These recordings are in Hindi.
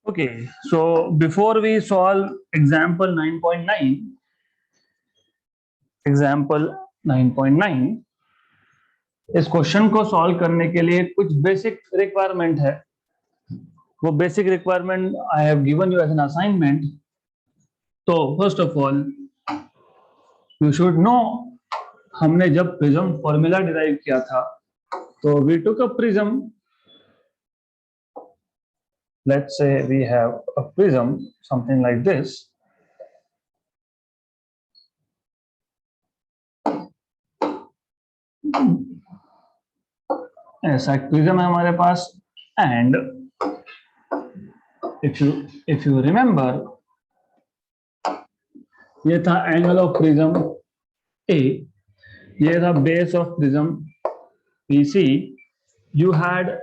Okay, so before we solve example 9.9, इस क्वेश्चन को सॉल्व करने के लिए कुछ बेसिक रिक्वायरमेंट है। वो basic requirement I have given you as an assignment. तो first of all you should know, हमने जब प्रिज्म फॉर्मूला डिराइव किया था तो we took a prism, let's say we have a prism something like this. ऐसा एक प्रिज्म है हमारे पास, एंड if you remember, ये था एंगल ऑफ प्रिज्म ए, ये था base of prism PC. You had,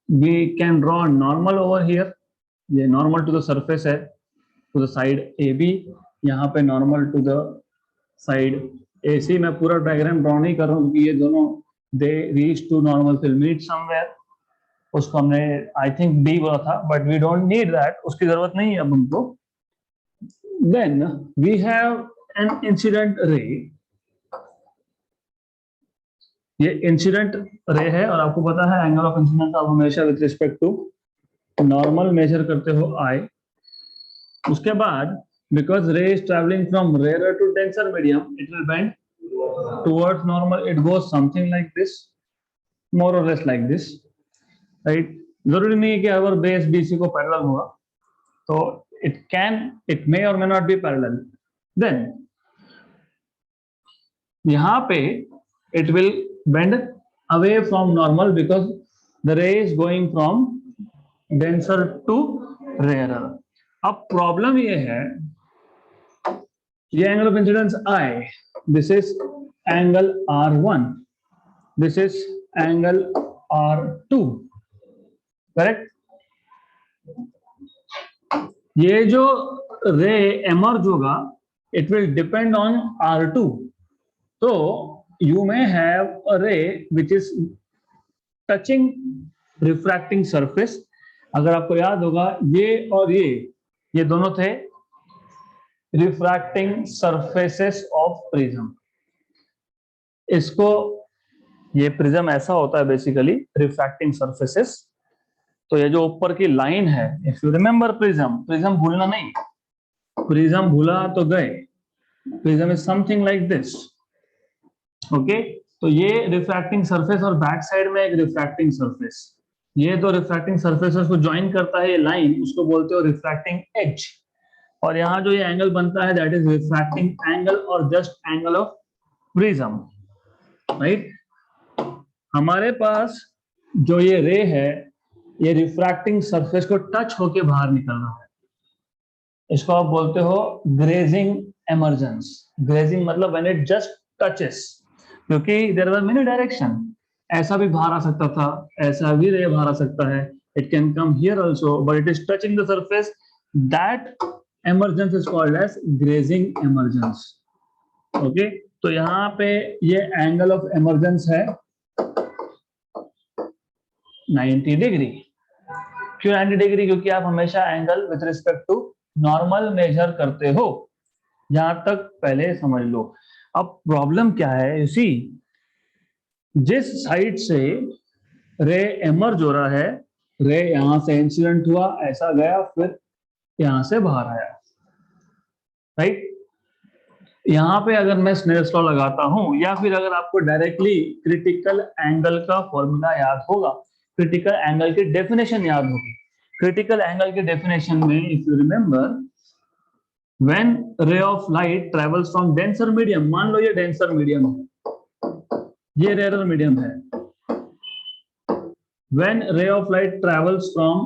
we can draw normal over here, ये नॉर्मल टू द सरफेस है, to the side A B, यहाँ पे normal to the side A C. मैं पूरा डायग्राम ड्रॉ नहीं कर रहा हूँ क्योंकि ये दोनों they reach to normal will meet somewhere. उसको हमने आई थिंक डी बोला था, but we don't need that, उसकी जरूरत नहीं है अब हमको। Then we have an incident ray, ये इंसिडेंट रे है और आपको पता है एंगल ऑफ इंसिडेंस आप हमेशा with respect to normal measure करते हो आई। उसके बाद because ray is travelling from rare to denser medium, it will bend towards normal, it goes something like this, more or less like this, right. जरूरी नहीं है कि अगर बेस बीसी को पैरेलल होगा, तो इट मे और may not be parallel. Then यहाँ पे it will bend away from normal because the ray is going from denser to rarer. अब प्रॉब्लम ये है, ये angle of incidence I, this is angle R1, this is angle R2, correct. ये जो रे एमर्ज होगा it will depend on R2, तो you may have a ray which is touching refracting surface। अगर आपको याद होगा ये और ये दोनों थे refracting surfaces of prism। इसको, ये प्रिज्म ऐसा होता है बेसिकली refracting surfaces। तो ये जो ऊपर की लाइन है, if you remember प्रिज्म भूलना नहीं, प्रिज्म भूला तो गए, prism is something like this, okay. तो ये रिफ्रैक्टिंग सरफेस और बैक साइड में एक रिफ्रैक्टिंग सरफेस, ये दो रिफ्रैक्टिंग सरफेसेस को ज्वाइन करता है ये लाइन, उसको बोलते हो रिफ्रैक्टिंग एज। और यहाँ जो ये एंगल बनता है दैट इज रिफ्रैक्टिंग एंगल और just angle of prism, right. हमारे पास जो ये रे है ये रिफ्रैक्टिंग सरफेस को टच होके बाहर निकल रहा है, इसको आप बोलते हो ग्रेजिंग एमर्जेंस। ग्रेजिंग मतलब व्हेन इट जस्ट टचेस, क्योंकि देयर वर मेनी डायरेक्शन, ऐसा भी बाहर आ सकता था, ऐसा भी रे बाहर आ सकता है, it can come here also, but it is touching the surface, that emergence is called as grazing emergence, okay. तो यहाँ पे ये एंगल ऑफ एमर्जेंस है 90 डिग्री। क्यों 90 डिग्री? क्योंकि आप हमेशा angle with respect to normal measure करते हो, यहां तक पहले समझ लो। अब प्रॉब्लम क्या है, यू सी, जिस साइड से रे एमर्ज हो रहा है, रे यहां से इंसिडेंट हुआ, ऐसा गया, फिर यहां से बाहर आया, राइट। यहां पे अगर मैं स्नेल्स लॉ लगाता हूं, या फिर अगर आपको डायरेक्टली क्रिटिकल एंगल का फॉर्मूला याद होगा, क्रिटिकल एंगल की डेफिनेशन याद होगी। क्रिटिकल एंगल की डेफिनेशन में if you remember, when ray of light travels from denser medium, मान लो ये denser medium है, ये rarer medium है, when ray of light travels from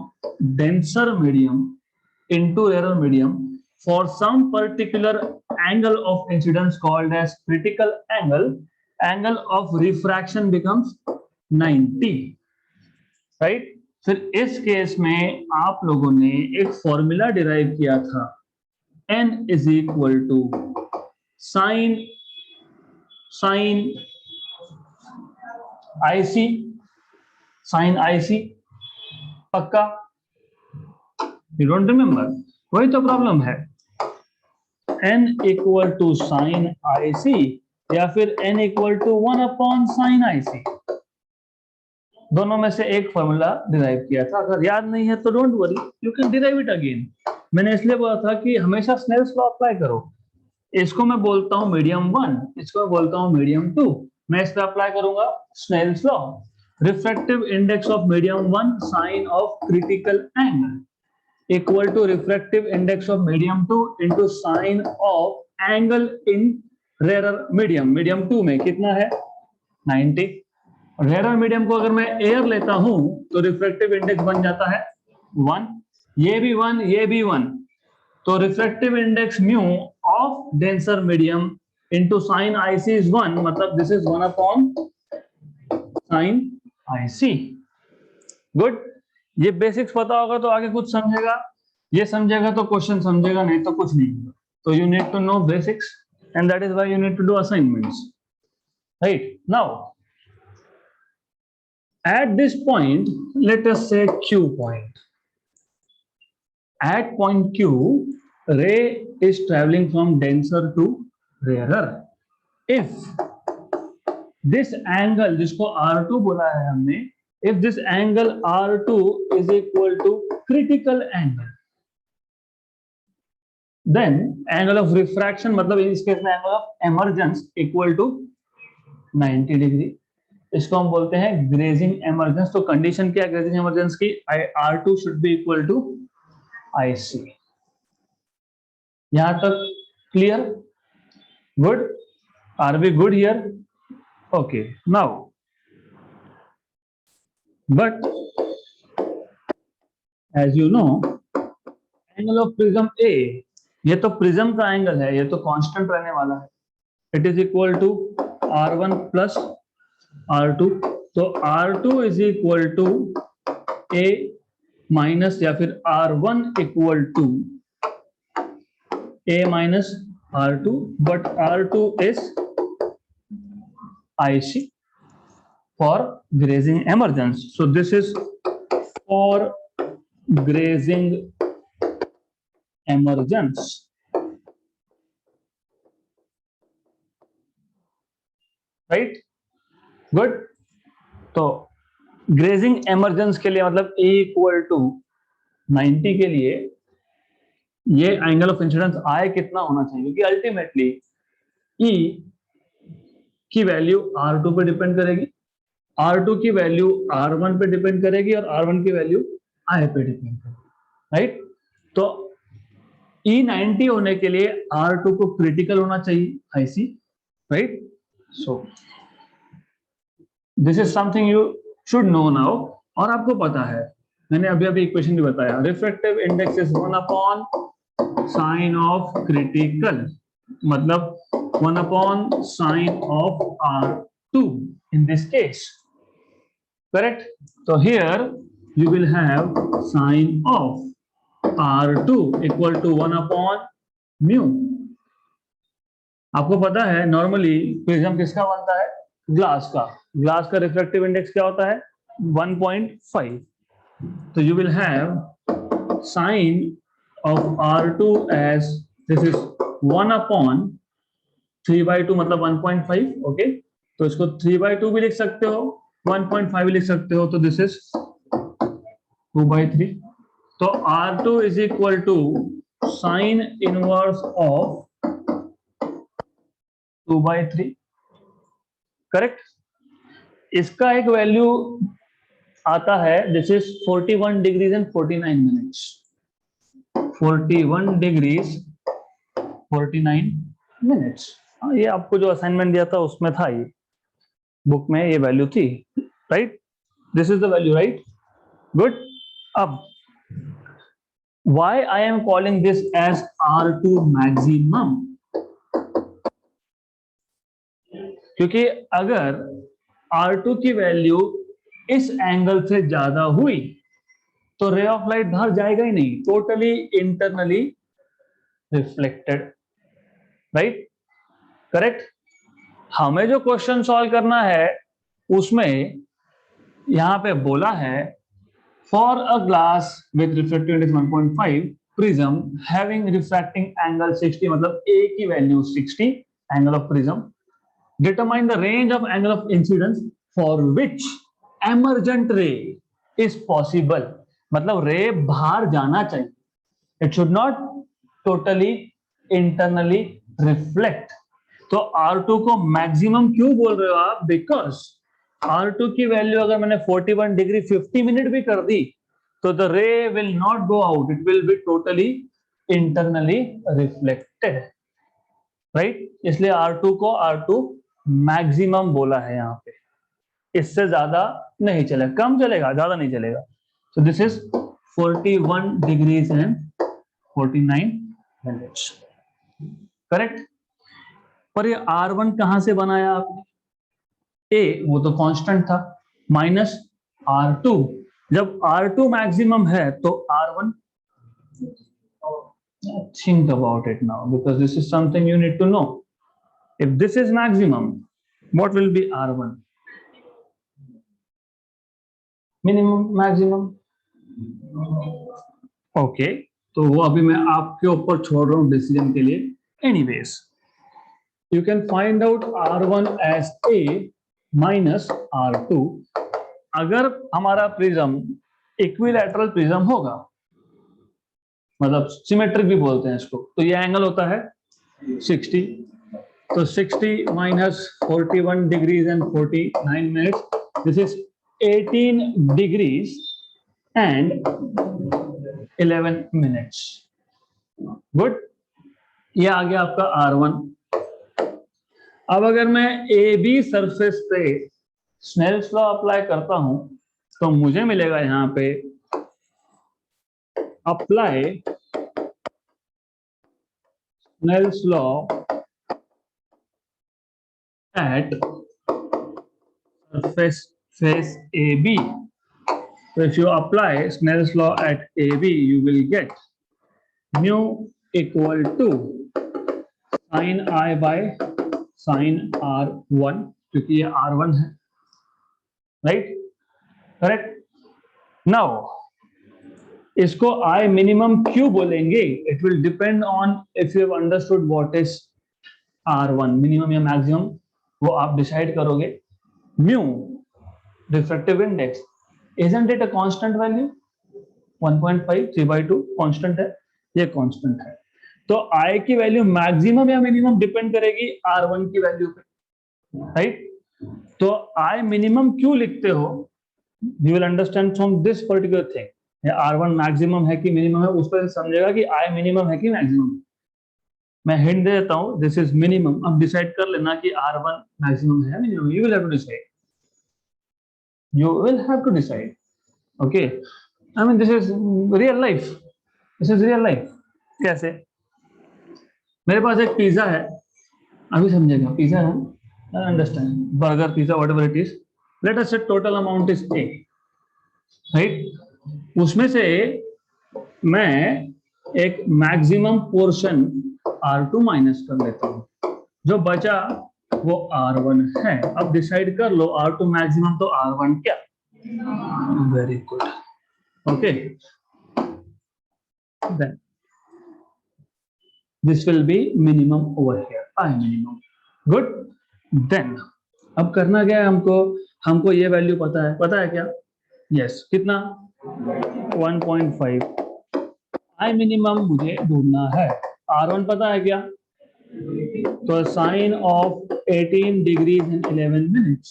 denser medium into rarer medium for some particular angle of incidence called as critical angle, angle of refraction becomes 90, right। फिर इस केस में आप लोगों ने एक फॉर्मूला डिराइव किया था, n is equal to sin IC, पक्का। यू डोंट रिमेम्बर, वही तो प्रॉब्लम है। n equal to sine I C या फिर n equal to 1 upon sine I C, दोनों में से एक फॉर्मूला डिराइव किया था। अगर याद नहीं है तो don't worry, you can derive it again. मैंने इसलिए बोला था कि हमेशा स्नेल्स लॉ अप्लाई करो। इसको मैं बोलता हूं मीडियम 1, इसको मैं बोलता हूं मीडियम 2। मैं इस पर अप्लाई करूंगा Snell's law. Refractive index of medium 1 sine of critical angle equal to refractive index of medium 2 into sine of angle in rarer medium. Medium 2 में कितना है 90। रेयरर मीडियम को अगर मैं एयर लेता हूं तो रिफ्रैक्टिव इंडेक्स बन जाता है 1, ये भी 1, ये भी 1। तो refractive index mu of denser medium into sine IC is 1, मतलब this is 1 upon sign IC. Good, ये बेसिक्स पता होगा तो आगे कुछ समझेगा, ये समझेगा तो क्वेश्चन समझेगा, नहीं तो कुछ नहीं। तो you need to know basics and that is why you need to do assignments, right. Now at this point, let us say Q point. At point Q, ray is traveling from denser to rarer. If this angle, जिसको R2 बोला है हमने, if this angle R2 is equal to critical angle, then angle of refraction, मतलब इस केस में angle of emergence equal to 90 degree. इसको हम बोलते हैं ग्रेजिंग एमर्जेंस। तो कंडीशन क्या है ग्रेजिंग एमर्जेंस की? R2 should be equal to IC। यहां तक clear? Good, are we good here? Okay, now but as you know angle of prism A, ये तो प्रिज्म का एंगल है, ये तो कांस्टेंट रहने वाला है। It is equal to R1 plus R2। तो R2 is equal to A minus या फिर R1 equal to A minus R2, but R2 is IC for grazing emergence. So this is for grazing emergence, right. Good, तो ग्रेजिंग एमर्जेंस के लिए मतलब A इक्वल टू 90 के लिए ये एंगल ऑफ इंसिडेंस I कितना होना चाहिए? क्योंकि अल्टीमेटली E की वैल्यू R2 पे डिपेंड करेगी, R2 की वैल्यू R1 पे डिपेंड करेगी और R1 की वैल्यू I पे डिपेंड करेगी, राइट। तो E 90 होने के लिए R2 को क्रिटिकल होना चाहिए IC, right. So this is something you should no now. और आपको पता है, मैंने अभी अभी इक्वेशन भी बताया, refractive index is 1 upon sine of critical, मतलब 1 upon sine of R2 in this case, correct? So here you will have sine of R2 equal to 1 upon mu। आपको पता है नॉर्मली प्रिज्म किसका बनता है? ग्लास का। ग्लास का रिफ्रैक्टिव इंडेक्स क्या होता है? 1.5। तो you will have sine of R2 as this is 1 upon 3/2, मतलब 1.5, ओके। तो इसको 3/2 भी लिख सकते हो, 1.5 भी लिख सकते हो, तो दिस इज 2/3। तो R2 is equal to sine inverse of 2/3, correct. इसका एक वैल्यू आता है, this is 41 degrees and 49 minutes. 41 degrees 49 minutes. ये आपको जो असाइनमेंट दिया था उसमें था, ये बुक में ये वैल्यू थी, right. This is the value, right. Good. अब why I am calling this as R2 maximum? क्योंकि अगर R2 की वैल्यू इस एंगल से ज्यादा हुई तो रे ऑफ लाइट बाहर जाएगा ही नहीं, totally internally reflected, right, correct. हमें जो क्वेश्चन सॉल्व करना है उसमें यहां पे बोला है For a glass with refractive index 1.5 prism having refracting angle 60, मतलब A की value 60 angle of prism, determine the range of angle of incidence for which emergent ray is possible. मतलब रे बाहर जाना चाहिए, it should not totally internally reflect. तो R2 को मैक्सिमम क्यों बोल रहे हो आप? बिकॉज R2 की वैल्यू अगर मैंने 41 डिग्री 50 मिनट भी कर दी तो द रे will not go out, it will be totally internally reflected, right? इसलिए R2 को R2 मैक्सिमम बोला है यहाँ पे, इससे ज्यादा नहीं चलेगा, कम चलेगा, ज्यादा नहीं चलेगा. सो this is 41 degrees and 49 minutes, correct? पर ये R1 कहां से बनाया आपने? A वो तो कांस्टेंट था, माइनस R2. जब R2 मैक्सिमम है तो R1, think about it now because this is something you need to know. If this is maximum, what will be R1? Minimum, maximum. Okay, तो वो अभी मैं आपके ऊपर छोड़ रहा हूँ डिसीजन के लिए. Anyways, you can find out R1 as A minus R2. अगर हमारा प्रिज्म इक्विलैटरल प्रिज्म होगा, मतलब सिमेट्रिक भी बोलते हैं इसको, तो ये एंगल होता है 60. तो 60 minus 41 degrees and 49 minutes, this is 18 degrees and 11 minutes. Good, ये आ गया आपका R1. अब अगर मैं ए बी सरफेस पे स्नेल्स लॉ अप्लाई करता हूं तो मुझे मिलेगा यहां पे apply Snell's law at surface face A B. So if you apply Snell's law at AB, you will get mu equal to sin I by sin R1, क्योंकि ये R1 है, राइट? करेक्ट. नाउ इसको I मिनिमम क्यों बोलेंगे? It will depend on if you have understood what is R1 minimum या मैक्सिमम, वो आप डिसाइड करोगे. Mu refractive index, isn't it a constant value? 1.5 3/2 constant है, ये कांस्टेंट है. तो I की वैल्यू मैक्सिमम या मिनिमम डिपेंड करेगी R1 की वैल्यू पे, राइट? तो I मिनिमम क्यों लिखते हो? You will understand from this particular thing. R1 maximum है कि मिनिमम है, उस पर समझेगा कि I मिनिमम है कि मैक्सिमम. मैं हिंट दे देता हूं, दिस इज मिनिमम. अब डिसाइड कर लेना कि R1 मैक्सिमम है minimum. You will have to decide. You will have to decide. Okay, I mean this is real life. This is real life. कैसे? मेरे पास एक पिज्जा है, अभी समझेगा. पिज्जा है, I understand. Burger, pizza, whatever it is. Let us say total amount is A, right? उसमें से मैं एक मैक्सिमम पोर्शन R2 माइनस कर लेता हूं, जो बचा वो R1 है. अब डिसाइड कर लो R2 मैक्सिमम तो R1 क्या? Very good. Okay. Then this will be minimum over here. I minimum. Good. Then अब करना क्या है हमको ये वैल्यू पता है क्या? Yes. कितना? 1.5. I minimum मुझे ढूंढना है. R1 पता है क्या? तो sine of 18 degrees and 11 minutes,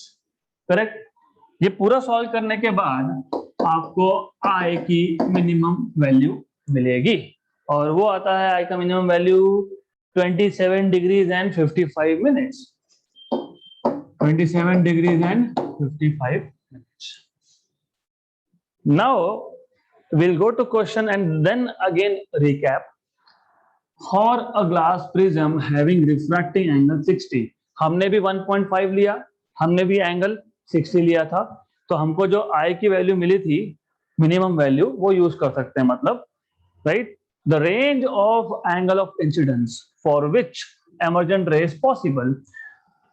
correct? ये पूरा सॉल्व करने के बाद आपको I की मिनिमम वैल्यू मिलेगी, और वो आता है I का minimum value 27 degrees and 55 minutes. 27 degrees and 55 minutes. Now we'll go to question and then again recap. For a glass prism having refracting angle 60, हमने भी 1.5 लिया, हमने भी एंगल 60 लिया था, तो हमको जो I की वैल्यू मिली थी मिनिमम वैल्यू, वो यूज कर सकते हैं. मतलब right, the range of angle of incidence for which emergent ray is possible.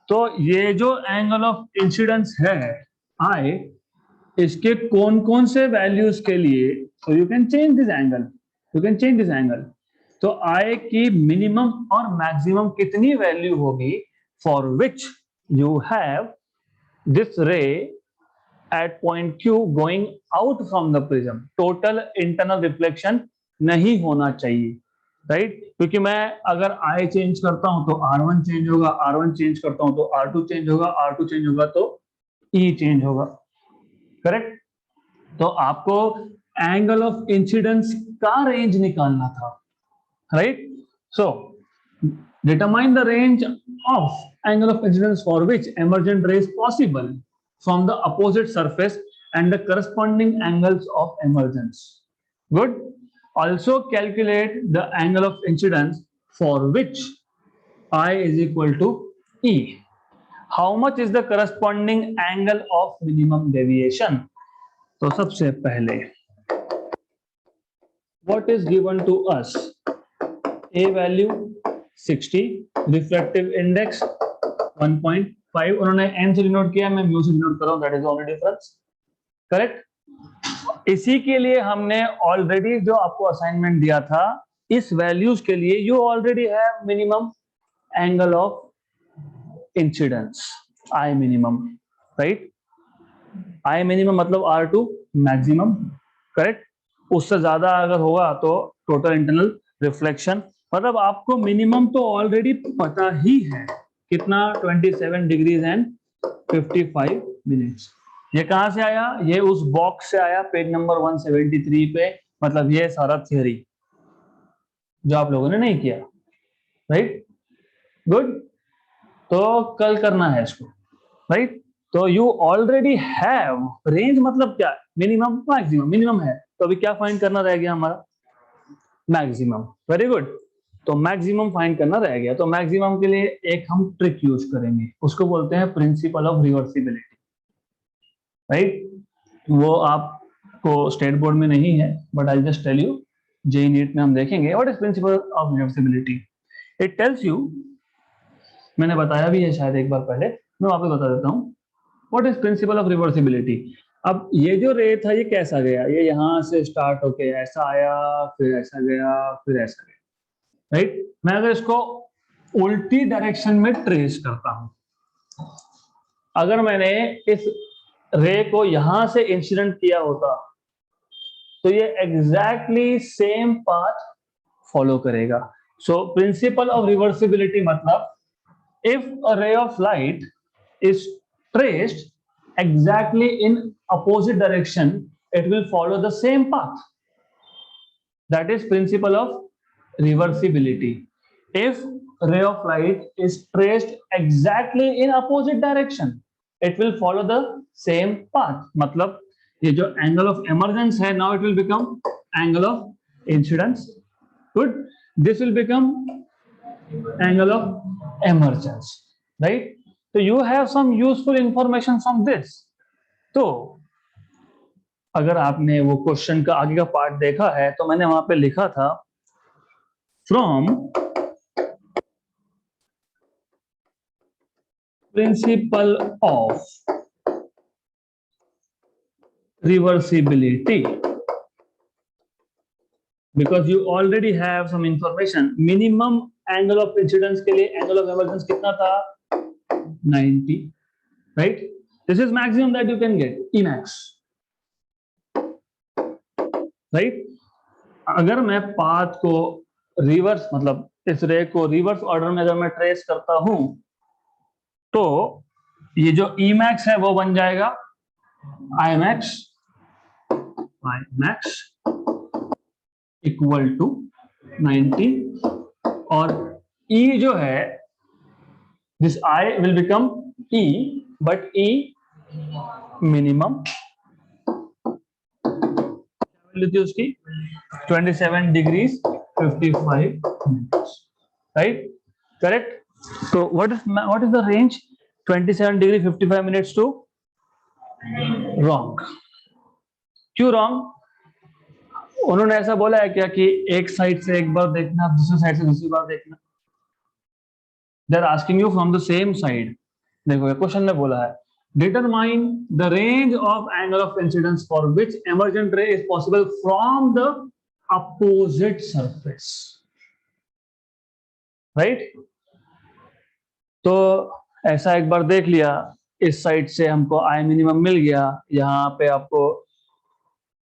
तो ये जो एंगल ऑफ इंसिडेंस है I, इसके कौन कौन से वैल्यूज के लिए, so you can change this angle, तो I की मिनिमम और मैक्सिमम कितनी वैल्यू होगी for which you have this ray at point Q going out from the prism, total internal reflection नहीं होना चाहिए, राइट? क्योंकि मैं अगर I चेंज करता हूं तो R1 चेंज होगा, R1 चेंज करता हूं तो R2 चेंज होगा, R2 चेंज होगा तो E चेंज होगा, करेक्ट? तो आपको एंगल ऑफ इंसिडेंस का रेंज निकालना था, right? So determine the range of angle of incidence for which emergent ray is possible from the opposite surface and the corresponding angles of emergence. Good. Also calculate the angle of incidence for which I is equal to E. How much is the corresponding angle of minimum deviation? तो सबसे पहले what is given to us? A value 60, refractive index 1.5. उन्होंने n से डिनोट किया, मैं म्यू से डिनोट कर रहा हूं, that is the only difference. Correct? इसी के लिए हमने ऑलरेडी जो आपको असाइनमेंट दिया था, इस वैल्यूज के लिए you already have minimum angle of incidence, I minimum, right? I minimum मतलब R2 maximum, करेक्ट? उससे ज्यादा अगर होगा तो टोटल इंटरनल रिफ्लेक्शन, मतलब आपको मिनिमम तो ऑलरेडी पता ही है, कितना 27 डिग्रीज एंड 55 मिनट्स. ये कहां से आया? ये उस बॉक्स से आया, पेज नंबर 173 पे. मतलब ये सारा थियरी जो आप लोगों ने नहीं किया, राइट? गुड. तो कल करना है इसको, राइट? तो यू ऑलरेडी हैव रेंज, मतलब क्या? Minimum maximum. मिनिमम है तो अभी क्या फाइंड करना रह गया हमारा? मैक्सिमम. Very good. तो मैक्सिमम फाइंड करना रह गया. तो मैक्सिमम के लिए एक हम ट्रिक यूज करेंगे, उसको बोलते हैं प्रिंसिपल ऑफ रिवर्सिबिलिटी, राइट? वो आपको स्टेट बोर्ड में नहीं है, but I just tell you, JEE NEET में हम देखेंगे what is principle of reversibility. It tells you, मैंने बताया भी है शायद एक बार पहले, मैं वापस बता देता हूँ. What is principle of reversibility? अब ये जो रे था ये कैसा गया? ये यहां से स्टार्ट होके ऐसा आया, फिर ऐसा गया, फिर ऐसा गया, राइट? मैं अगर इसको उल्टी डायरेक्शन में ट्रेस करता हूं, अगर मैंने इस रे को यहां से इंसिडेंट किया होता तो ये एग्जैक्टली सेम पाथ फॉलो करेगा. सो प्रिंसिपल ऑफ रिवर्सिबिलिटी मतलब if a ray of light is traced exactly in opposite direction, it will follow the same path. That is principle of reversibility. If ray of light is traced exactly in opposite direction, it will follow the same path. मतलब ये जो angle of emergence है, now it will become angle of incidence. Good. This will become angle of emergence, right? So you have some useful information from this. तो अगर आपने वो क्वेश्चन का आगे का पार्ट देखा है तो मैंने वहां पे लिखा था from principal of reversibility, because you already have some information. Minimum angle of incidence के लिए एंगल ऑफ एमर्जेंस कितना था? 90, right? This is maximum that you can get, Emax, right? अगर मैं पाथ को रिवर्स, मतलब इस रे को रिवर्स ऑर्डर में अगर मैं ट्रेस करता हूं तो ये जो Emax है वो बन जाएगा Imax इक्वल टू 90, और E जो है, this I will become E, but E minimum value थी उसकी 27 degrees 55 minutes, right? Correct. So what is the range? 27 degree 55 minutes to wrong. क्यों wrong? उन्होंने ऐसा बोला है क्या कि एक साइड से एक बार देखना, दूसरी साइड से दूसरी बार देखना? They are asking you from the same side. देखो क्वेश्चन में बोला है determine the range of angle of incidence for which emergent ray is possible from the opposite surface, right? तो ऐसा एक बार देख लिया, इस साइड से हमको आई मिनिमम मिल गया, यहाँ पे आपको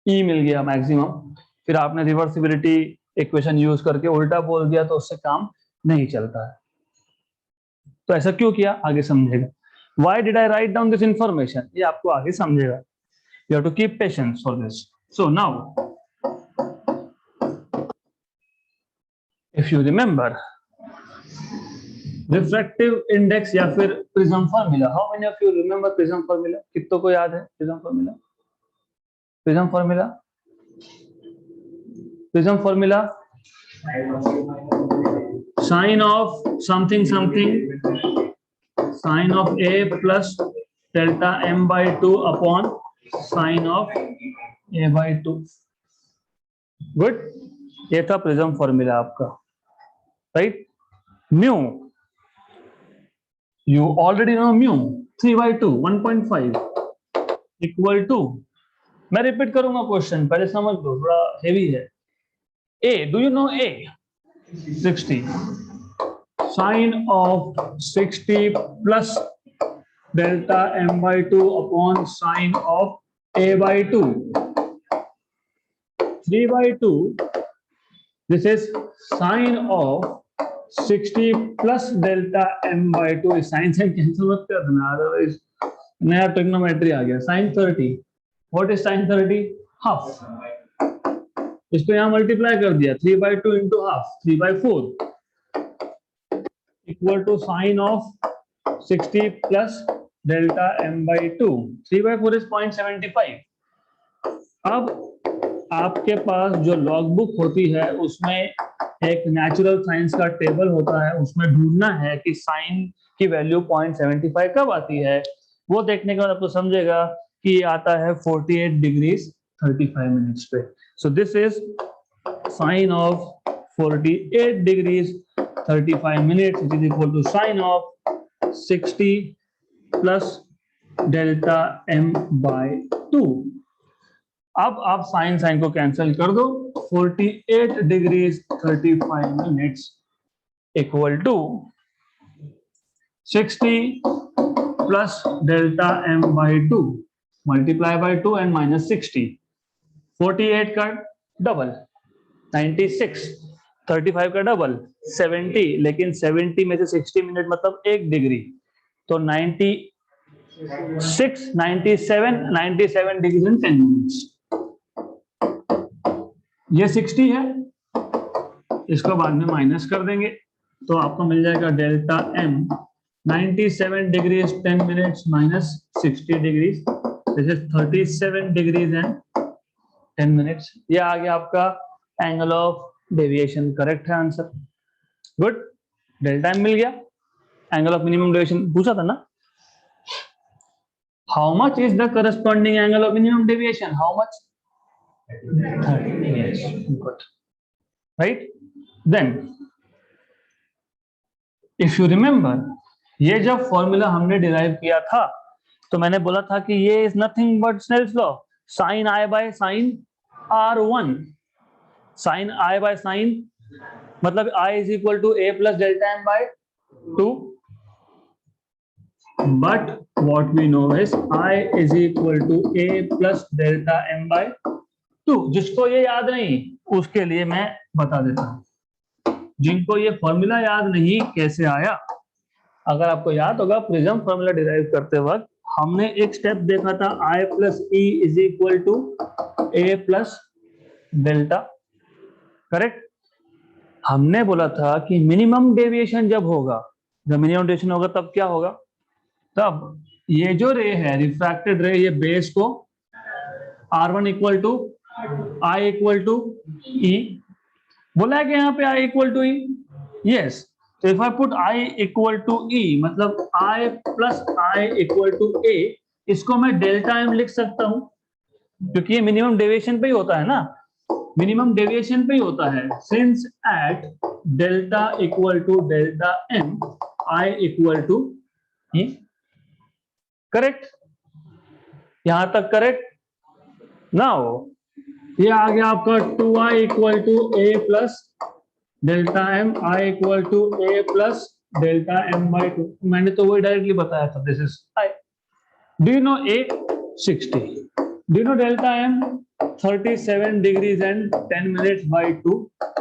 ई मिल गया मैक्सिमम, फिर आपने रिवर्सिबिलिटी इक्वेशन यूज करके उल्टा बोल दिया तो उससे काम नहीं चलता है। तो ऐसा क्यों किया आगे समझेगा। Why did I write down this information? ये आपको आगे समझेगा। You have to keep patience for this. So now, if you remember, refractive index या फिर prism formula. How many of you remember prism formula? कितनों को याद है prism formula? Prism formula? Prism formula? Sine of something something. Sine of A plus delta m by 2 upon sine of A by 2. Good. ये था प्रिज्म फॉर्मूला आपका, right. Mu, you already know mu 3 by 2 1.5 equal to, मैं रिपीट करूंगा क्वेश्चन, पहले समझ लो, थोड़ा हेवी है। A, do you know A? 60 sine of 60 plus delta m by 2 upon sine of A by 2, 3 by 2, this is sine of 60 plus delta m by 2, इस साइन से कैंसिल मत कर देना, अदरवाइज नया ट्रिग्नोमेट्री आ गया। sin 30, what is sin 30? Half, इसको यहाँ मल्टीप्लाई कर दिया, 3 by 2 into half, 3 by 4 equal to sine of 60 plus delta m by 2, 3 by 4 is 0.75। अब आपके पास जो लॉग बुक होती है उसमें एक नेचुरल साइंस का टेबल होता है, उसमें ढूंढना है कि साइन की वैल्यू 0.75 कब आती है। वो देखने के बाद आपको समझेगा कि आता है 48 डिग्रीज 35 मिनट्स पे। सो this is sine of 48 degrees 35 minutes, which is equal to sine of 60 plus delta m by 2। अब आप साइन साइन को कैंसिल कर दो, 48 degrees 35 minutes equal to 60 plus delta m by 2 multiply by 2 and minus 60, 48 का डबल 96, 35 का डबल 70, लेकिन 70 में से 60 मिनट मतलब 1 डिग्री, तो 96, 97 डिग्री इन 10 मिनट्स। ये 60 है, इसको बाद में माइनस कर देंगे तो आपको मिल जाएगा delta m 97 degrees 10 minutes minus 60 degrees, this is 37 degrees and 10 minutes. ये आ गया आपका एंगल ऑफ डेविएशन, करेक्ट है आंसर। गुड, डेल्टा m मिल गया, एंगल ऑफ मिनिमम डेविएशन पूछा था ना। How much is the corresponding angle of minimum deviation, how much? 30, yes, good, right? Then if you remember, ये जब फॉर्मूला हमने डिराइव किया था तो मैंने बोला था कि ये is nothing but Snell's law, sine I by sine R1, sine I by sine मतलब I is equal to A plus delta m by 2, but what we know is I is equal to A plus delta m by 2। जिसको ये याद नहीं उसके लिए मैं बता देता हूं, जिनको ये फॉर्मूला याद नहीं कैसे आया, अगर आपको याद होगा प्रिज्म फॉर्मूला डिराइव करते वक्त हमने एक स्टेप देखा था, I plus E is equal to A plus delta, correct. हमने बोला था कि मिनिमम डेविएशन जब होगा, जब मिनिमम डेविएशन होगा तब क्या होगा, तब ये जो रे है रिफ्रैक्टेड रे, ये बेस को R1 equal to I equal to E बोला है कि यहाँ पे I equal to E, yes. तो if I put I equal to E मतलब I plus I equal to A, इसको मैं डेल्टा m लिख सकता हूं क्योंकि ये मिनिमम डेविएशन पे ही होता है ना, मिनिमम डेविएशन पे ही होता है। Since at delta equal to delta m I equal to E, correct, यहां तक करेक्ट। नाउ ये आ गया आपका 2i equal to A plus delta M, I equal to A plus delta M by 2। मैंने तो वही डायरेक्टली बताया था, this is I. Do you know A 60, do you know delta M 37 degrees and 10 minutes by 2,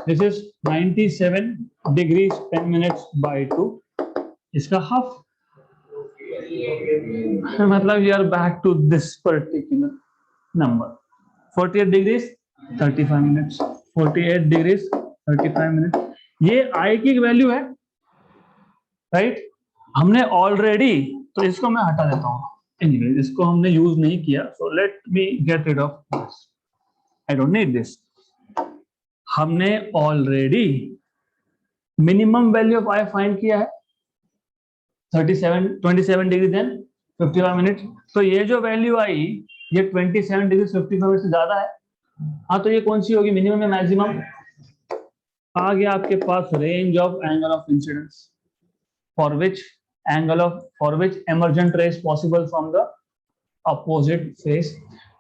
this is 97 degrees 10 minutes by 2, इसका हाफ। मतलब you are back to this particular number, 48 degrees 35 minutes, 48 degrees 35 minutes। ये I की वैल्यू है, राइट। हमने ऑलरेडी, तो इसको मैं हटा देता हूँ, एनीवे इसको हमने यूज नहीं किया, so let me get rid of this, I don't need this. हमने already minimum value of I find किया है 27 डिग्री देन 55 मिनट। तो ये जो वैल्यू आई ये 27 डिग्री 55 मिनट से ज्यादा है। हाँ, तो ये कौन सी होगी, मिनिमम या मैक्सिमम? आ गया आपके पास range of angle of incidence for which emergent ray is possible from the opposite face।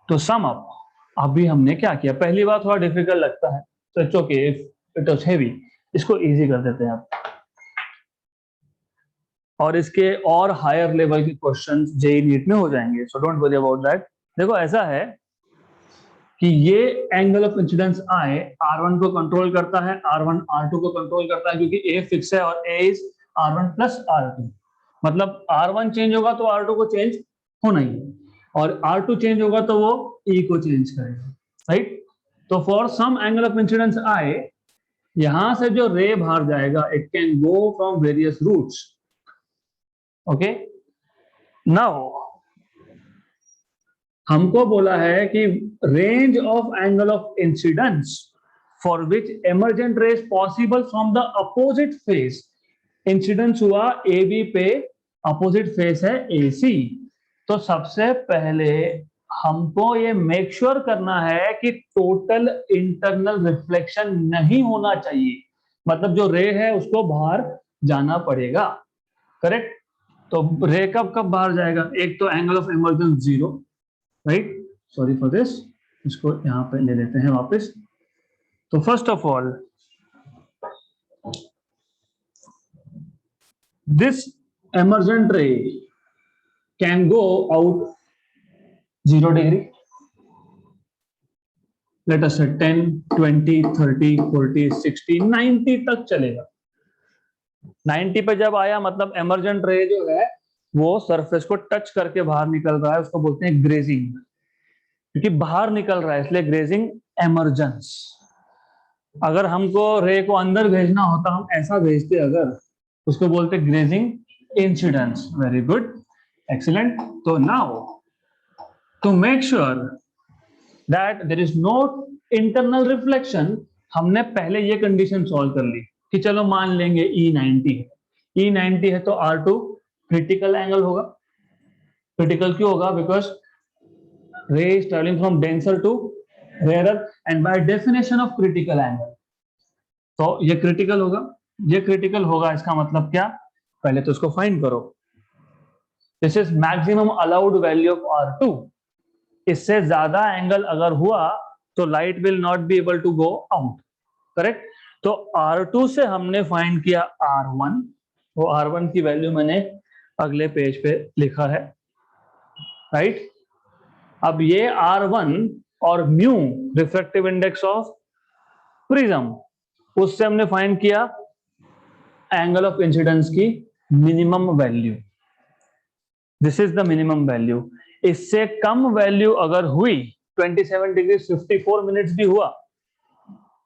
तो सम अप, अभी हमने क्या किया, पहली बार थोड़ा डिफिकल्ट लगता है, तो it's okay if it was heavy, इसको इजी कर देते हैं आप। और इसके और हायर लेवल के क्वेश्चंस जेईई नीट में हो जाएंगे, so don't worry about that. देखो ऐसा है कि ये angle of incidence I R1 को कंट्रोल करता है, R1 R2 को कंट्रोल करता है, क्योंकि A फिक्स है और A is R1 plus R2। मतलब R1 चेंज होगा तो R2 को चेंज होना ही है, और R2 चेंज होगा तो वो E को चेंज करेगा, राइट। तो for some angle of incidence I, यहां से जो रे बाहर जाएगा, it can go from various routes, okay. Now हमको बोला है कि range of angle of incidence for which emergent rays possible from the opposite face. Incidence हुआ ए बी पे, अपोजिट फेस है ए सी। तो सबसे पहले हमको ये मेक श्योर करना है कि टोटल इंटरनल रिफ्लेक्शन नहीं होना चाहिए, मतलब जो रे है उसको बाहर जाना पड़ेगा, करेक्ट। तो रे कब कब बाहर जाएगा, एक तो angle of emergence 0, right. Sorry for this, इसको यहां पे ले लेते हैं वापस। तो first of all this emergent ray can go out 0 degree, let us say 10, 20, 30, 40, 60, 90 तक चलेगा। 90 पे जब आया मतलब emergent ray जो है वो सरफेस को टच करके बाहर निकल रहा है, उसको बोलते हैं ग्रेजिंग, क्योंकि बाहर निकल रहा है इसलिए ग्रेजिंग एमर्जेंस। अगर हमको रे को अंदर भेजना होता, हम ऐसा भेजते अगर, उसको बोलते grazing incidence. Very good, excellent. तो now to make sure that there is no internal reflection, हमने पहले ये कंडीशन सॉल्व कर ली कि चलो मान लेंगे E90 है, E90 है तो R2 क्रिटिकल एंगल होगा। क्रिटिकल क्यों होगा, because ray is travelling from denser to rarer and by definition of critical angle, तो ये क्रिटिकल होगा। ये क्रिटिकल होगा, इसका मतलब क्या, पहले तो इसको फाइंड करो। This is maximum allowed value of R2। इससे ज्यादा एंगल अगर हुआ तो light will not be able to go out, correct. तो R2 से हमने फाइंड किया R1, वो R1 की वैल्यू मैंने अगले पेज पे लिखा है, राइट। अब ये R1 और mu refractive index of prism, उससे हमने फाइंड किया एंगल ऑफ इंसिडेंस की minimum value. This is the minimum value. इससे कम वैल्यू अगर हुई, 27 डिग्री 54 मिनट्स भी हुआ,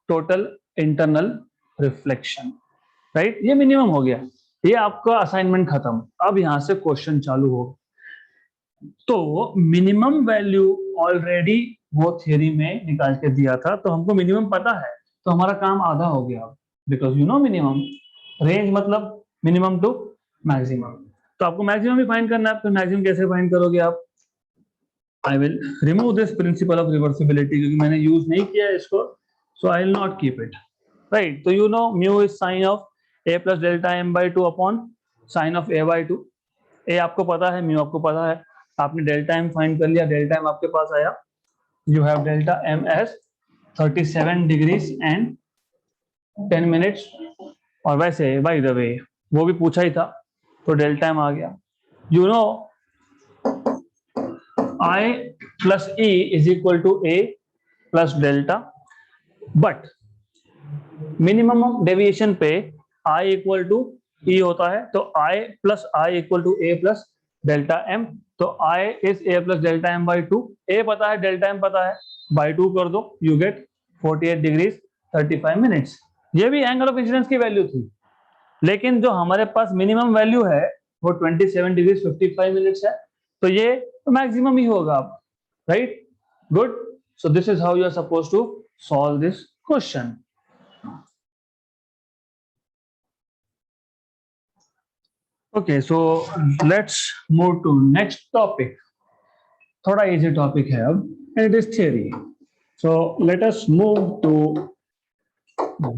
टोटल इंटरनल रिफ्लेक्शन, राइट, ये मिनिमम हो गया। ये आपका असाइनमेंट खत्म। अब यहां से क्वेश्चन चालू हो। तो मिनिमम वैल्यू ऑलरेडी वो थ्योरी में निकाल के दिया था, तो हमको मिनिमम पता है, तो हमारा काम आधा हो गया, because you know minimum. Range मतलब मिनिमम टू मैक्सिमम, तो आपको मैक्सिमम भी फाइंड करना है। तो मैक्सिमम कैसे फाइंड करोगे आप, I will remove this principle of reversibility, क्योंकि मैंने यूज नहीं किया है इसको, so I will not keep it, right. तो you know mu is sine of a plus delta m by 2 upon sine of a by 2। ए आपको पता है, म्यू आपको पता है, आपने डेल्टा एम फाइंड कर लिया, डेल्टा एम आपके पास आया, you have delta M as 37 degrees and 10 minutes. और वैसे बाय द वे वो भी पूछा ही था, तो डेल्टा एम आ गया। You know I plus E is equal to A plus delta, but minimum deviation पे I इक्वल टू E होता है, तो I plus I equal to A plus delta M, तो I is A plus delta M by 2। A पता है, डेल्टा एम पता है, बाई 2 कर दो, यू गेट 48 डिग्रीज 35 मिनट्स। ये भी एंगल ऑफ इंसिडेंस की वैल्यू थी, लेकिन जो हमारे पास मिनिमम वैल्यू है वो 27 डिग्रीज 55 मिनट्स है, तो ये मैक्सिमम ही होगा, right? Good. So this is how you are suppose to solve this question. Okay, so let's move to next topic. थोड़ा easy topic है अब, and it is theory. So let us move to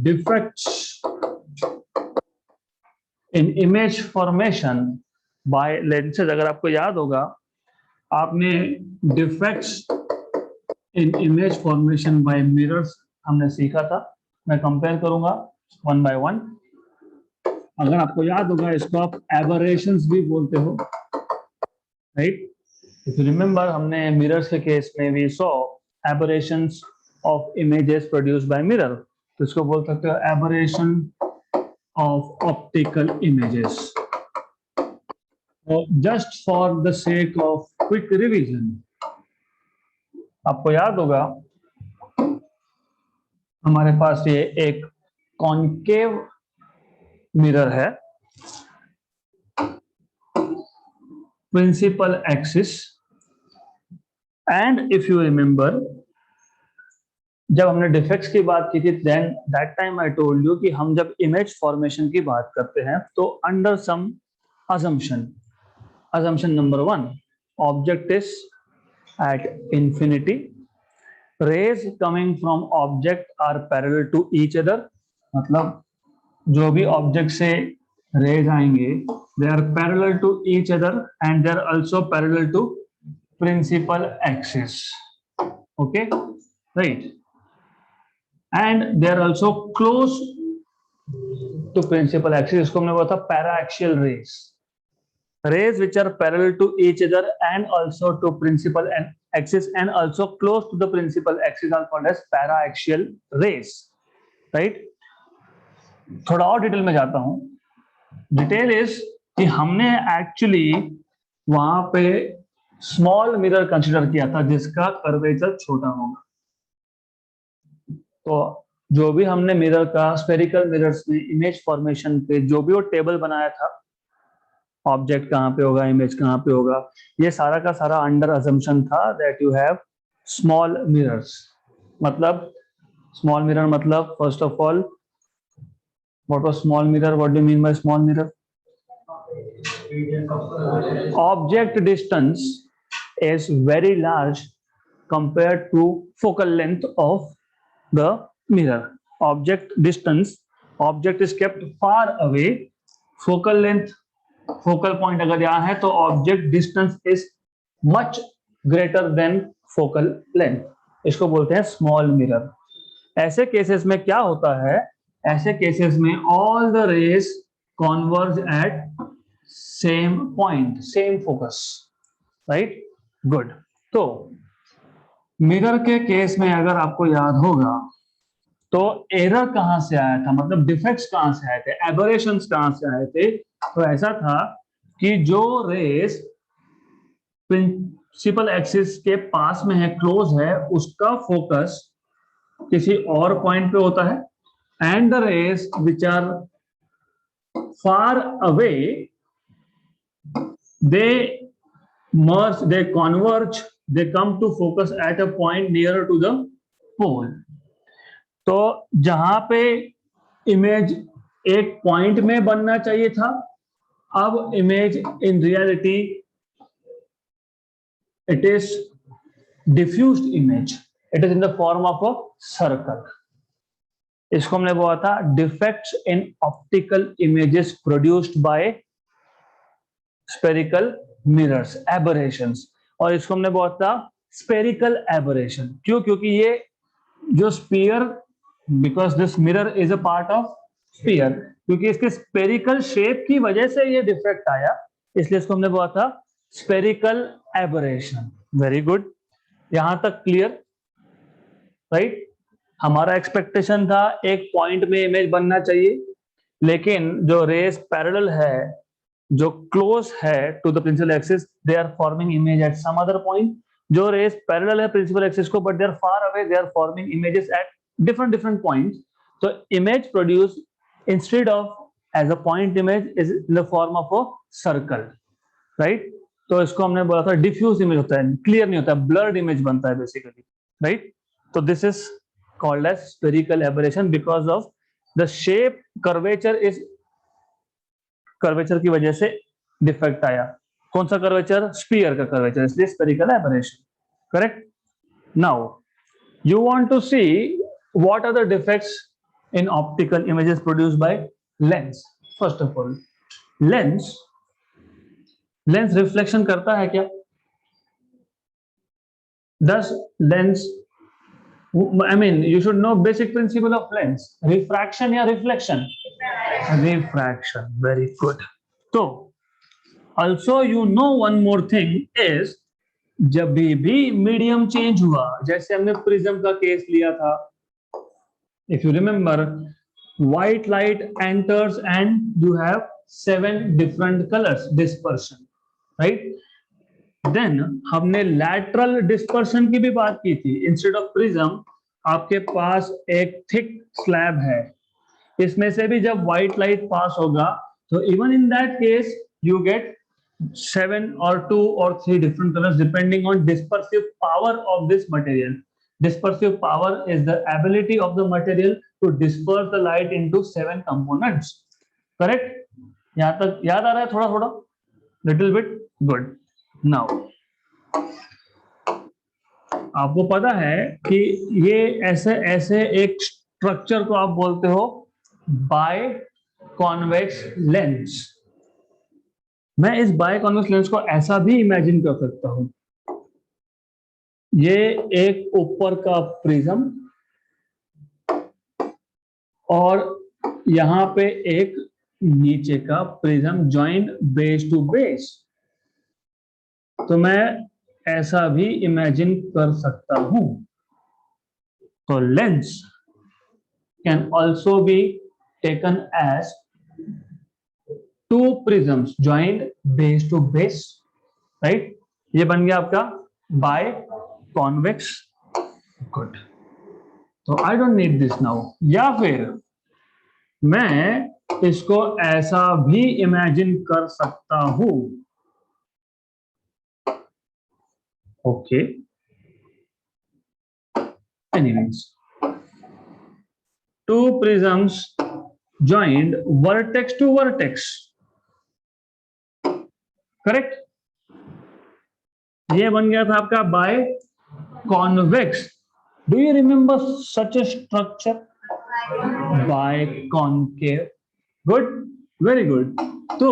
defects in image formation by lenses. अगर आपको याद होगा, आपने defects in image formation by mirrors हमने सीखा था। मैं कंपेयर करूंगा वन बाय वन। अगर आपको याद होगा, इसको आप एबरेशंस भी बोलते हो, राइट? इफ यू रिमेंबर, हमने मिरर्स के केस में भी saw aberrations of images produced by mirror, तो इसको बोल सकते हो aberration of optical images. Just for the sake of quick revision, आपको याद होगा हमारे पास ये एक कॉन्केव मिरर है, principal axis, and if you remember जब हमने डिफेक्ट्स की बात की थी, then that time I told you कि हम जब इमेज फॉर्मेशन की बात करते हैं तो under some assumption number 1, object is at infinity, rays coming from object are parallel to each other, मतलब जो भी ऑब्जेक्ट से रेज आएंगे they are parallel to each other and they are also parallel to principal axis, okay, right, and they are also close to principal axis. इसको हमने बोला था para-axial rays which are parallel to each other and also to principal axis and also close to the principal axis are called as para-axial rays, right? थोड़ा और डिटेल में जाता हूं। डिटेल इज कि हमने एक्चुअली वहां पे स्मॉल मिरर कंसीडर किया था जिसका कर्वेचर छोटा होगा। तो जो भी हमने मिरर का स्फेरिकल मिरर्स में इमेज फॉर्मेशन पे जो भी वो टेबल बनाया था, ऑब्जेक्ट कहाँ पे होगा, इमेज कहाँ पे होगा, ये सारा का सारा अंडर अजम्पशन था that you have small mirrors. मतलब स्मॉल मिरर मतलब first of all what was small mirror, what do you mean by small mirror? Object distance is very large compared to focal length of the mirror. Object distance, object is kept far away, focal length, focal point अगर यहाँ है तो object distance is much greater than focal length, इसको बोलते हैं small mirror। ऐसे केसेस में क्या होता है, ऐसे केसेस में all the rays converge at same point, same focus, right? Good. तो मिरर के केस में अगर आपको याद होगा तो एरर कहां से आया था, मतलब डिफेक्ट्स कहां से आए थे, एबरेशंस कहां से आए थे? तो ऐसा था कि जो रेस प्रिंसिपल एक्सिस के पास में है, क्लोज है, उसका फोकस किसी और पॉइंट पे होता है, and the rays which are far away they merge, they converge, they come to focus at a point nearer to the pole। तो जहां पे इमेज एक पॉइंट में बनना चाहिए था, अब image in reality it is diffused image, it is in the form of a circle. इसको हमने बोला था defects in optical images produced bye spherical mirrors, aberrations, और इसको हमने बोला था स्पेरिकल एबरेशन। क्यों? क्योंकि ये जो sphere, because this mirror is a part of sphere, क्योंकि इसके स्पेरिकल शेप की वजह से ये डिफेक्ट आया, इसलिए इसको हमने बोला था स्पेरिकल एबरेशन। वेरी गुड, यहां तक क्लियर, राइट? हमारा एक्सपेक्टेशन था एक पॉइंट में इमेज बनना चाहिए, लेकिन जो रेस पैरेलल है, जो क्लोज है to the principal axis, they are forming image at some other point. जो रेस पैरेलल है प्रिंसिपल एक्सिस को, but they are far away, they are forming images at different different points. तो image produce instead of as a point image is in the form of a circle, right? तो इसको हमने बोला था डिफ्यूज इमेज होता है, क्लियर नहीं होता, ब्लर्ड इमेज बनता है बेसिकली, राइट? तो this is called as spherical aberration because of the shape curvature is, curvature की वजह से डिफेक्ट आया। कौन सा कर्वेचर? स्फीयर का कर्वेचर, इसलिए spherical aberration, correct? Now you want to see what are the defects in optical images produced by lens. First of all, lens reflection करता है क्या? Does lens, I mean, you should know basic principle of lens. Refraction या reflection? Refraction. Very good. So, also you know one more thing is, जब भी मीडियम चेंज हुआ, जैसे हमने प्रिज्म का केस लिया था, if you remember, white light enters and you have 7 different colors dispersion, right? Then हमने लैटरल डिस्पर्शन की भी बात की थी। इंस्टेड ऑफ प्रिज्म आपके पास एक थिक स्लैब है, इसमें से भी जब व्हाइट लाइट पास होगा तो even in that case you get 7 or 2 or 3 different colors depending on dispersive power of this material. Dispersive power is the ability of the material to disperse the light into 7 components. Correct? यहां तक याद आ रहा है थोड़ा थोड़ा? Little bit? Good. Now, आपको पता है कि ये ऐसे ऐसे एक स्ट्रक्चर को आप बोलते हो बाय कॉन्वेक्स लेंस। मैं इस बाय कॉन्वेक्स लेंस को ऐसा भी इमेजिन कर सकता हूं, ये एक ऊपर का प्रिज्म और यहां पे एक नीचे का prism joint base to base. तो मैं ऐसा भी इमेजिन कर सकता हूं। तो lens can also be taken as 2 prisms joined base to base, right? ये बन गया आपका बाय कॉन्वेक्स। गुड, तो I don't need this now. या फिर मैं इसको ऐसा भी इमेजिन कर सकता हूं, okay, anyways, 2 prisms joined vertex to vertex, correct? ये बन गया था आपका biconvex. Do you remember such a structure? Biconcave. Good, very good. तो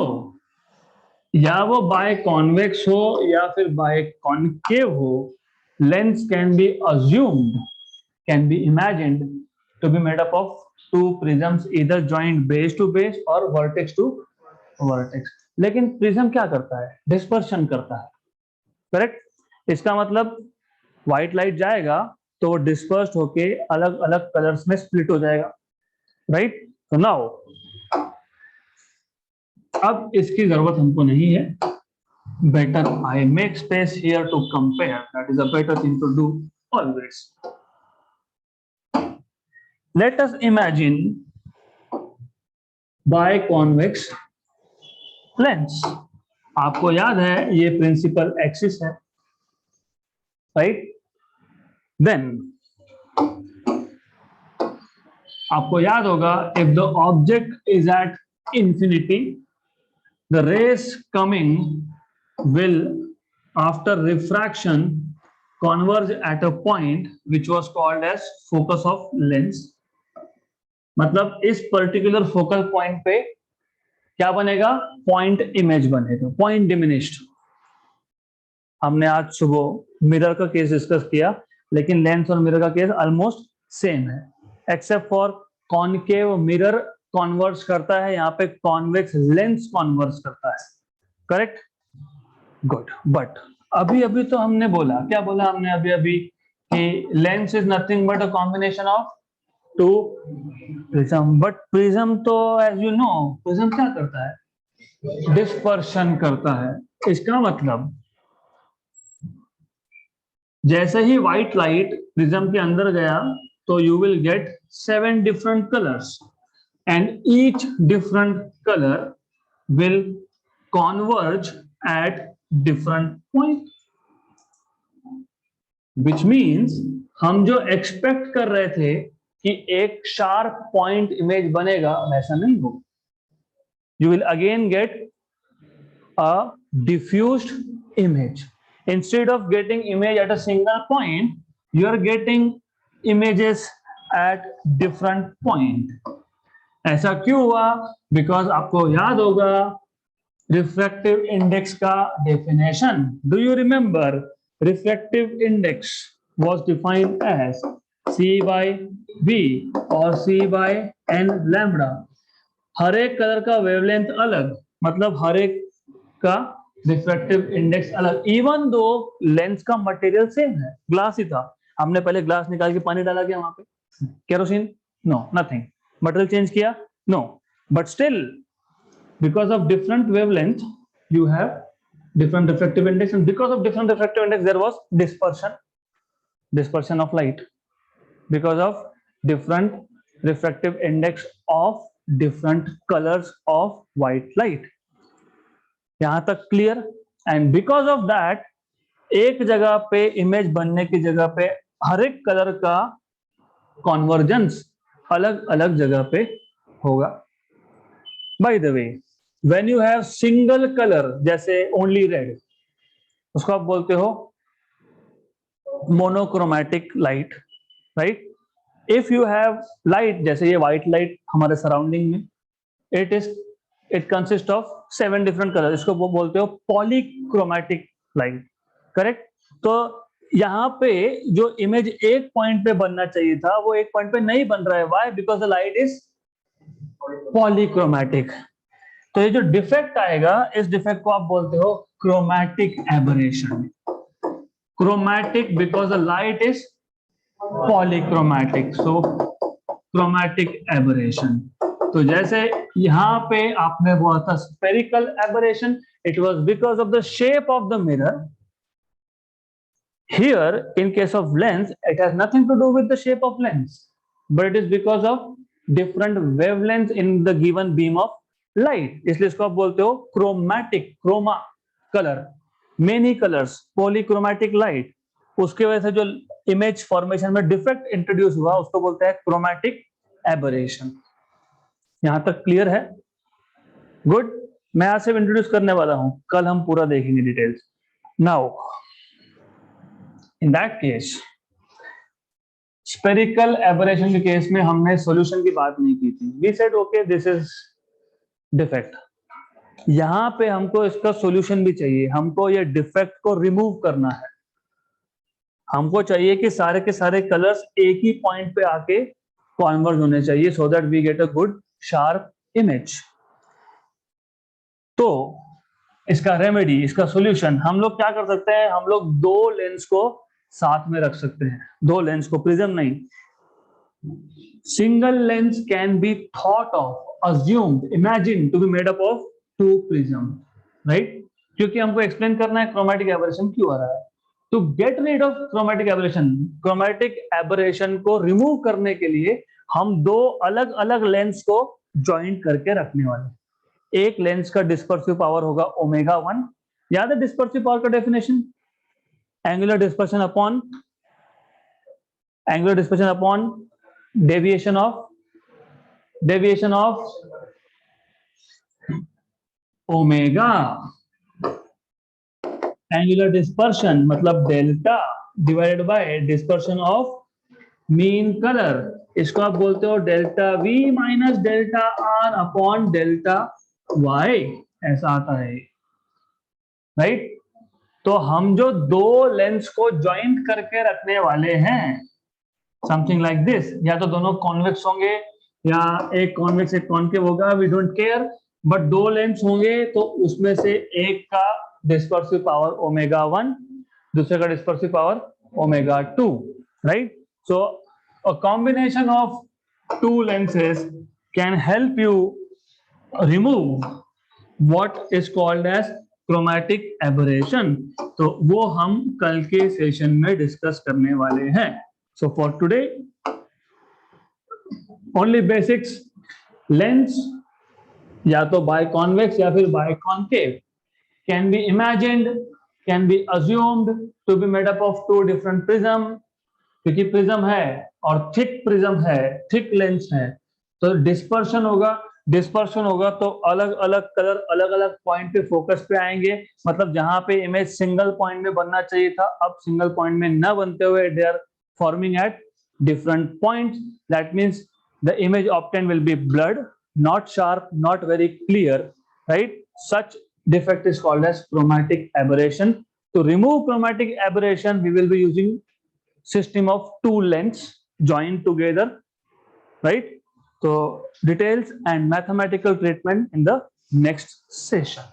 या वो बाय कॉन्वेक्स हो या फिर बाय कॉन्केव हो, lens can be assumed, can be imagined to be made up of 2 prisms either joined base to base or vertex to vertex। लेकिन प्रिज्म क्या करता है? डिस्पर्शन करता है, करेक्ट? इसका मतलब व्हाइट लाइट जाएगा तो वो डिस्पर्स्ड होके अलग अलग कलर्स में स्प्लिट हो जाएगा, राइट? तो नाउ अब इसकी जरूरत हमको नहीं है। Better I make space here to compare, that is a better thing to do always. Let us imagine biconvex lens. आपको याद है ये प्रिंसिपल एक्सिस है, राइट? देन आपको याद होगा, if the object is at infinity, the rays coming will after refraction converge at a point which was called as focus of lens। मतलब इस पर्टिकुलर फोकल पॉइंट पे क्या बनेगा? पॉइंट इमेज बनेगा, पॉइंट डिमिनिश्ड, हमने आज सुबह मिरर का केस डिस्कस किया, लेकिन लेंस और मिरर का केस ऑलमोस्ट सेम है, except for concave mirror converse करता है, यहाँ पे कॉन्वेक्स लेंस कॉन्वर्स करता है, करेक्ट, गुड। बट अभी अभी तो हमने बोला, क्या बोला हमने अभी अभी, कि lens is nothing but a combination of two prism, but prism तो एज यू नो प्रिज्म क्या करता है, डिस्पर्शन करता है। इसका मतलब जैसे ही व्हाइट लाइट प्रिज्म के अंदर गया तो you will get 7 different colours and each different colour will converge at different point, which means हम जो एक्सपेक्ट कर रहे थे कि एक शार्प पॉइंट इमेज बनेगा, वैसा नहीं होगा। You will again get a diffused image. Instead of getting image at a single point, you are getting images at different point. ऐसा क्यों हुआ? Because आपको याद होगा रिफ्रैक्टिव इंडेक्स का definition. Do you remember? Refractive index was defined as C by V और C by n लैम्बडा। हर एक कलर का वेवलेंथ अलग, मतलब हर एक का रिफ्रैक्टिव इंडेक्स अलग, इवन दो लेंस का मटेरियल सेम है, ग्लास ही था। हमने पहले ग्लास निकाल के पानी डाला क्या वहां पे? Kerosene? No, nothing. Material change किया? No, but still because of different wavelength you have different refractive index, and because of different refractive index there was dispersion of light because of different refractive index of different colors of white light। यहां तक clear? And because of that एक जगह पे इमेज बनने की जगह पे हर एक कलर का कॉन्वर्जेंस अलग अलग जगह पे होगा। By the way, when you have single color जैसे only red, उसको आप बोलते हो monochromatic light, right? If you have light जैसे ये white light हमारे सराउंडिंग में, it consists of 7 different colors, इसको वो बोलते हो polychromatic light, correct? तो यहाँ पे जो इमेज एक पॉइंट पे बनना चाहिए था वो एक पॉइंट पे नहीं बन रहा है। Why? Because the light is polychromatic। तो ये जो डिफेक्ट आएगा, इस डिफेक्ट को आप बोलते हो chromatic aberration. Chromatic because the light is polychromatic, so chromatic aberration. तो जैसे यहां पे आपने बोला था spherical aberration, it was because of the shape of the mirror. Here in case of lens it has nothing to do with the shape of lens, but it is because of different wavelength in the given beam of light, इसलिए इसको आप बोलते हो chromatic, chroma colour, many colours, polychromatic light. उसके वजह से जो इमेज फॉर्मेशन में डिफेक्ट इंट्रोड्यूस हुआ उसको बोलते हैं क्रोमैटिक एबरेशन। यहां तक क्लियर है? गुड। मैं आज से इंट्रोड्यूस करने वाला हूं, कल हम पूरा देखेंगे details. Now in that case spherical aberration के केस में हमने सॉल्यूशन की बात नहीं की थी। We said okay this is defect, यहां पे हमको इसका सॉल्यूशन भी चाहिए, हमको ये डिफेक्ट को रिमूव करना है। हमको चाहिए कि सारे के सारे कलर्स एक ही पॉइंट पे आके कॉन्वर्ज होने चाहिए, so that we get a good sharp image. तो इसका रेमेडी, इसका सॉल्यूशन हम लोग क्या कर सकते हैं? हम लोग दो लेंस को साथ में रख सकते हैं, दो लेंस को, प्रिज्म नहीं। Single lens can be thought of, assumed, imagined to be made up of two prism, right? क्योंकि हमको एक्सप्लेन करना है क्रोमैटिक एबरेशन क्यों आ रहा है। तो get rid of chromatic aberration को रिमूव करने के लिए हम दो अलग अलग लेंस को ज्वाइंट करके रखने वाले। एक लेंस का डिस्पर्सिव पावर होगा ω1। याद है डिस्पर्सिव पावर का definition? Angular dispersion upon deviation of omega. Angular dispersion मतलब delta divided by dispersion of mean colour, इसको आप बोलते हो delta V minus delta R upon delta Y, ऐसा आता है, राइट? तो हम जो दो लेंस को ज्वाइंट करके रखने वाले हैं, समथिंग लाइक दिस, या तो दोनों कॉन्वेक्स होंगे या एक कॉन्वेक्स एक कॉन्केव होगा, वी डोंट केयर, बट दो लेंस होंगे तो उसमें से एक का डिस्पर्सिव पावर ओमेगा 1, दूसरे का dispersive power omega 2, right? So a combination of two lenses can help you remove what is called as chromatic aberration. तो वो हम कल के सेशन में डिस्कस करने वाले हैं. So for today only basics. Lens या तो biconvex या फिर biconcave can be imagined, can be assumed to be made up of two different prism. क्योंकि प्रिज्म है और थिक प्रिज्म है, थिक लेंस है, तो डिस्पर्शन होगा तो अलग अलग कलर अलग अलग पॉइंट पे फोकस पे आएंगे. मतलब जहां पे इमेज सिंगल पॉइंट में बनना चाहिए था, अब सिंगल पॉइंट में न बनते हुए they are forming at different points. That means the image obtain will be blurred, not sharp, not very clear, right? Such defect is called as chromatic aberration. To remove chromatic aberration, we will be using system of two lens joined together, right? So details and mathematical treatment in the next session.